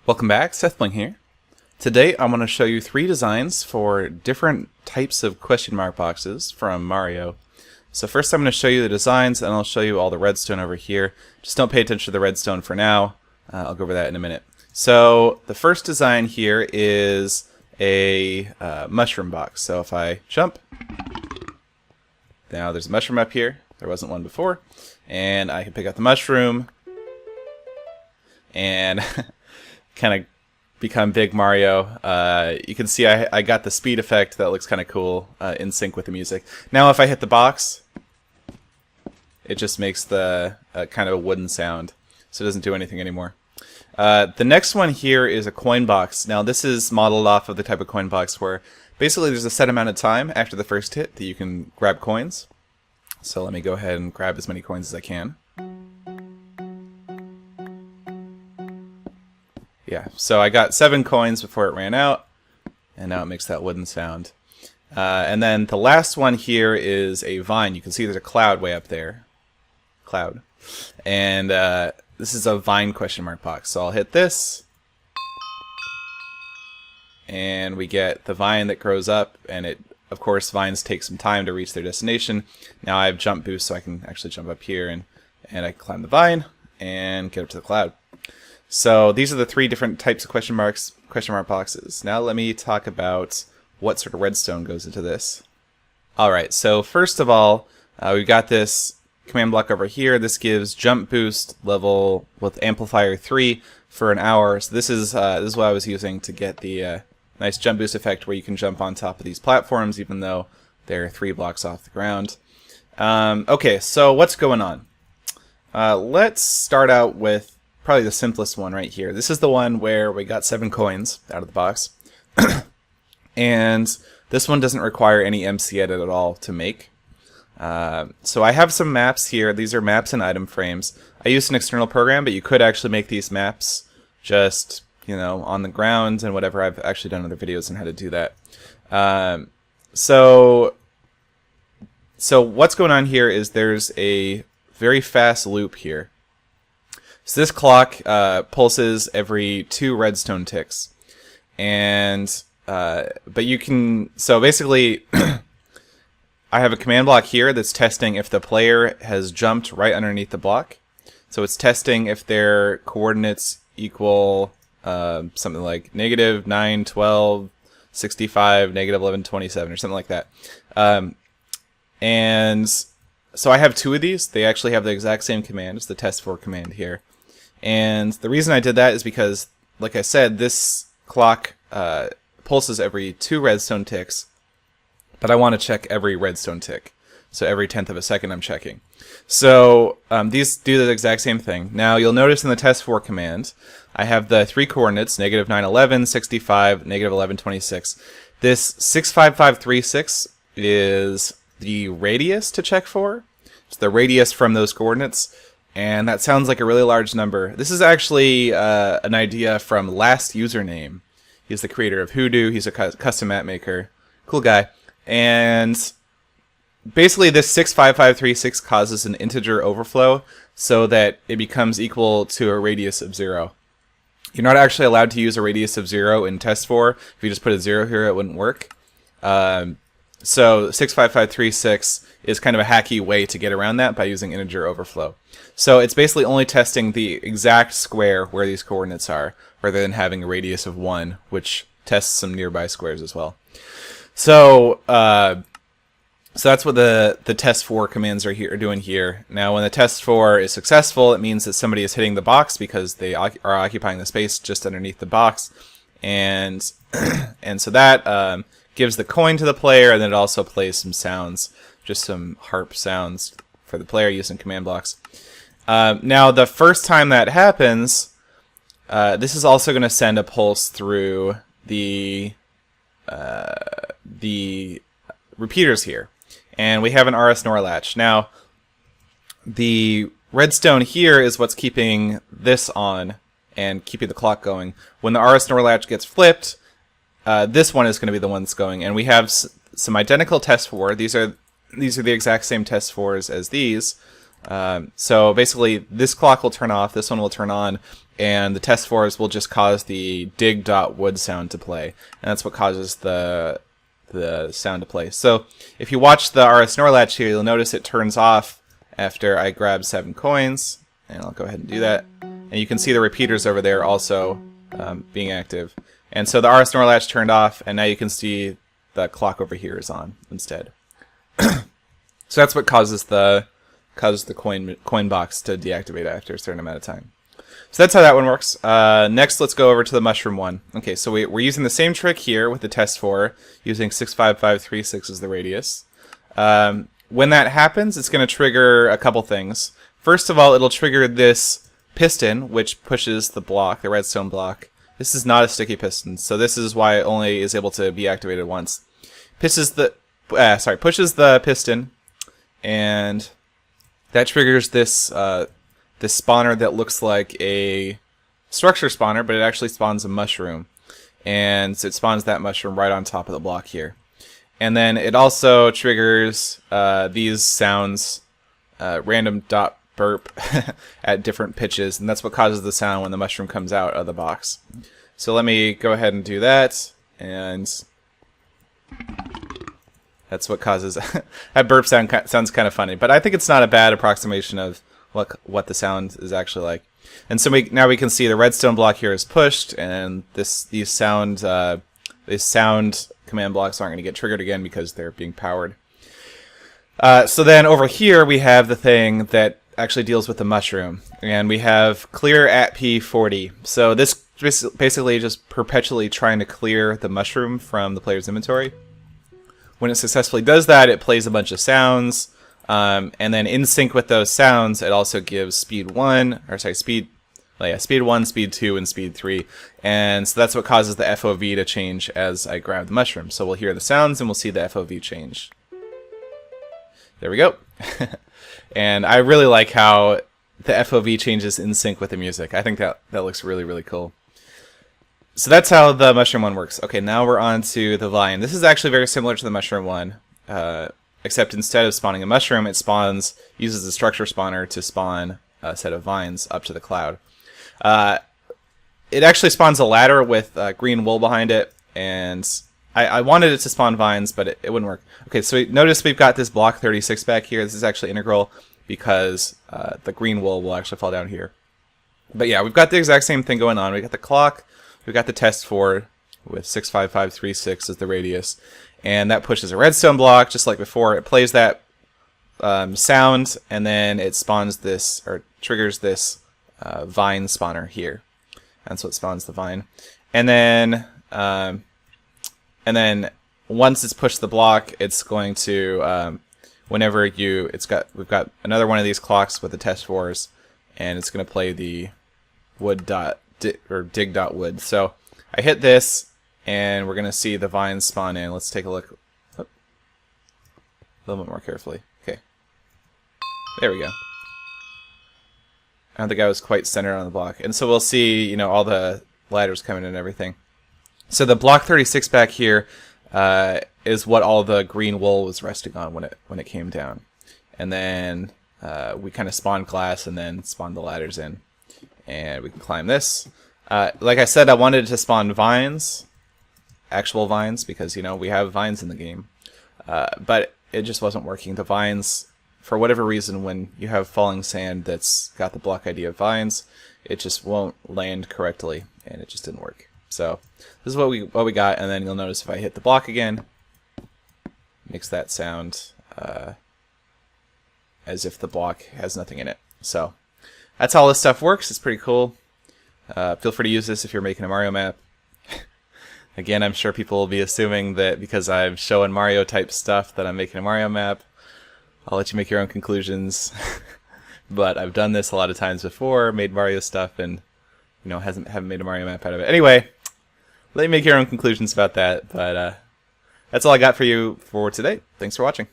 Welcome back, Sethbling here. Today I'm going to show you 3 designs for different types of question mark boxes from Mario. So first I'm going to show you the designs, and I'll show you all the redstone over here. Just don't pay attention to the redstone for now. I'll go over that in a minute. So the first design here is a mushroom box. So if I jump, now there's a mushroom up here. There wasn't one before. And I can pick up the mushroom and kind of become Big Mario. You can see I got the speed effect that looks kind of cool in sync with the music. Now if I hit the box, it just makes the kind of a wooden sound, so it doesn't do anything anymore. The next one here is a coin box. Now this is modeled off of the type of coin box where basically there's a set amount of time after the first hit that you can grab coins. So let me go ahead and grab as many coins as I can. Yeah, so I got 7 coins before it ran out, and now it makes that wooden sound. And then the last one here is a vine. You can see there's a cloud way up there. Cloud. And this is a vine question mark box. So I'll hit this, and we get the vine that grows up, and it, of course, vines take some time to reach their destination. Now I have jump boost, so I can actually jump up here, and I can climb the vine and get up to the cloud. So these are the 3 different types of question mark boxes. Now let me talk about what sort of redstone goes into this. Alright, so first of all, we've got this command block over here. This gives jump boost level with amplifier 3 for an hour. So this is what I was using to get the nice jump boost effect where you can jump on top of these platforms even though they're 3 blocks off the ground. Okay, so what's going on? Let's start out with probably the simplest one right here. This is the one where we got 7 coins out of the box. And this one doesn't require any MC edit at all to make. So I have some maps here. These are maps and item frames. I used an external program, but you could actually make these maps just, you know, on the ground and whatever. I've actually done other videos on how to do that. So what's going on here is there's a very fast loop here. So this clock pulses every 2 redstone ticks, and but you can, so basically I have a command block here that's testing if the player has jumped right underneath the block. So it's testing if their coordinates equal something like -9, 12, 65, -11, 27, or something like that. And so I have 2 of these. They actually have the exact same command as the test4 command here. And the reason I did that is because, like I said, this clock pulses every 2 redstone ticks, but I want to check every redstone tick. So every 1/10 of a second I'm checking. So these do the exact same thing. Now you'll notice in the test4 command, I have the 3 coordinates, -9, 11, 65, -11, 26. This 65536 is the radius to check for. It's the radius from those coordinates. And that sounds like a really large number. This is actually an idea from Last Username. He's the creator of Hoodoo. He's a custom map maker. Cool guy. And basically this 65536 causes an integer overflow so that it becomes equal to a radius of 0. You're not actually allowed to use a radius of 0 in test4. If you just put a 0 here, it wouldn't work. So 65536 is kind of a hacky way to get around that by using integer overflow. So it's basically only testing the exact square where these coordinates are, rather than having a radius of 1, which tests some nearby squares as well. So that's what the test4 commands are doing here. Now when the test4 is successful, it means that somebody is hitting the box because they are occupying the space just underneath the box. And so that gives the coin to the player, and then it also plays some sounds, just some harp sounds for the player using command blocks. Now the first time that happens, this is also going to send a pulse through the repeaters here, and we have an RS NOR latch. Now the redstone here is what's keeping this on and keeping the clock going. When the RS NOR latch gets flipped, this one is going to be the one that's going, and we have some identical test4. These are the exact same test4s as these, So basically, this clock will turn off, this one will turn on, and the test fours will just cause the dig.wood sound to play, and that's what causes the sound to play. So if you watch the RS NOR latch here, you'll notice it turns off after I grab 7 coins, and I'll go ahead and do that. And you can see the repeaters over there also being active. And so the RS NOR latch turned off, and now you can see the clock over here is on instead. So that's what causes the coin box to deactivate after a certain amount of time. So that's how that one works. Next, let's go over to the mushroom one. Okay, so we're using the same trick here with the test 4, using 65536 as the radius. When that happens, it's going to trigger a couple things. First of all, it'll trigger this piston, which pushes the block, the redstone block. This is not a sticky piston, so this is why it only is able to be activated once. Pushes the piston, and that triggers this this spawner that looks like a structure spawner, but it actually spawns a mushroom. And so it spawns that mushroom right on top of the block here. And then it also triggers these sounds, random dot burp at different pitches, and that's what causes the sound when the mushroom comes out of the box. So let me go ahead and do that, and that's what causes that burp sound. Sounds kind of funny, but I think it's not a bad approximation of what the sound is actually like. And so now we can see the redstone block here is pushed, and these sound command blocks aren't going to get triggered again because they're being powered. So then over here we have the thing that actually deals with the mushroom, and we have clear at P40. So this basically just perpetually trying to clear the mushroom from the player's inventory. When it successfully does that, it plays a bunch of sounds. And then in sync with those sounds, it also gives speed 1, speed 1, speed 2, and speed 3. And so that's what causes the FOV to change as I grab the mushroom. So we'll hear the sounds and we'll see the FOV change. There we go. And I really like how the FOV changes in sync with the music. I think that looks really, really cool. So that's how the mushroom one works. Okay, now we're on to the vine. This is actually very similar to the mushroom one. Except instead of spawning a mushroom, it uses the structure spawner to spawn a set of vines up to the cloud. It actually spawns a ladder with green wool behind it, and I wanted it to spawn vines, but it wouldn't work. Okay, so notice we've got this block 36 back here. This is actually integral because the green wool will actually fall down here. But yeah, we've got the exact same thing going on. We got the clock, we've got the test 4 with 65536 as the radius. And that pushes a redstone block, just like before. It plays that sound, and then it spawns this, or triggers this vine spawner here. That's what spawns the vine. And then once it's pushed the block, it's going to, we've got another one of these clocks with the test 4s, and it's going to play the dig.wood. So I hit this, and we're going to see the vines spawn in. Let's take a look. Oh. A little bit more carefully. Okay. There we go. I don't think I was quite centered on the block. And so we'll see, all the ladders coming in and everything. So the block 36 back here is what all the green wool was resting on when it came down. And then we kind of spawned glass and then spawned the ladders in. And we can climb this. Like I said, I wanted to spawn vines. Actual vines, because we have vines in the game, but it just wasn't working. The vines, for whatever reason, when you have falling sand that's got the block ID of vines, it just won't land correctly, and it just didn't work. So this is what we got, and then you'll notice if I hit the block again, it makes that sound as if the block has nothing in it. So that's how this stuff works. It's pretty cool. Feel free to use this if you're making a Mario map. Again, I'm sure people will be assuming that because I'm showing Mario-type stuff that I'm making a Mario map. I'll let you make your own conclusions. But I've done this a lot of times before, made Mario stuff, and haven't made a Mario map out of it. Anyway, let you make your own conclusions about that. But that's all I got for you for today. Thanks for watching.